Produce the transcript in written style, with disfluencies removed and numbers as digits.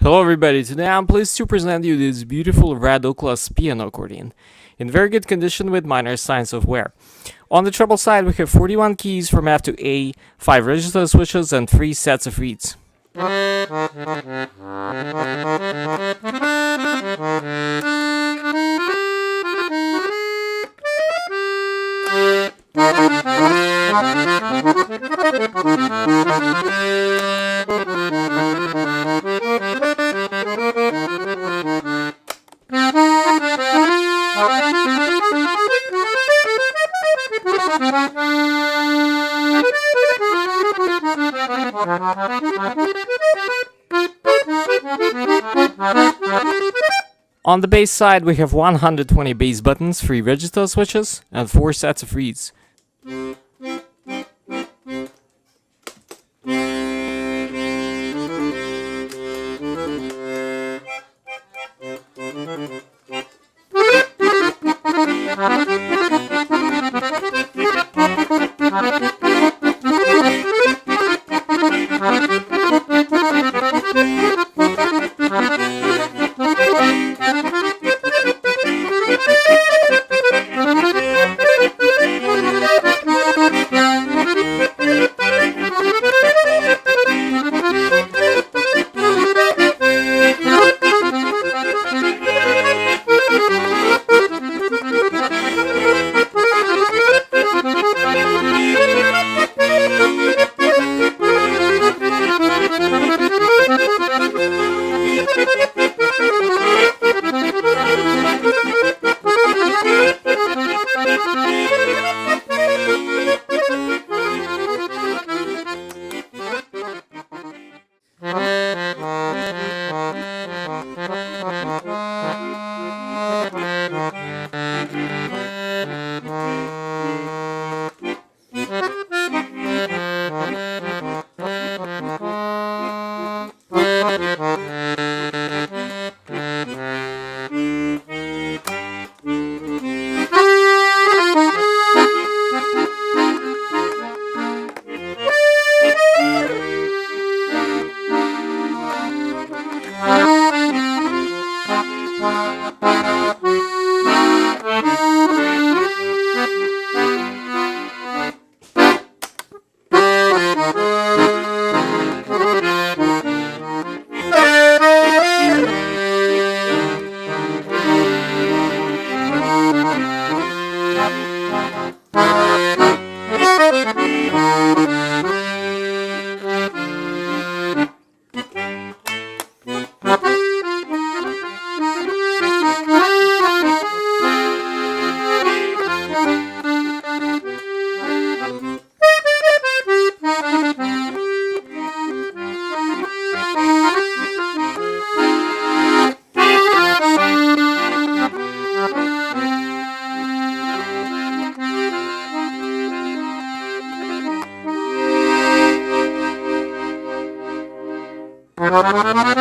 Hello everybody, today I'm pleased to present you this beautiful red Uclas piano accordion, in very good condition with minor signs of wear. On the treble side we have 41 keys from F to A, 5 register switches and 3 sets of reeds. On the bass side we have 120 bass buttons, 3 register switches, and 4 sets of reeds. Thank you.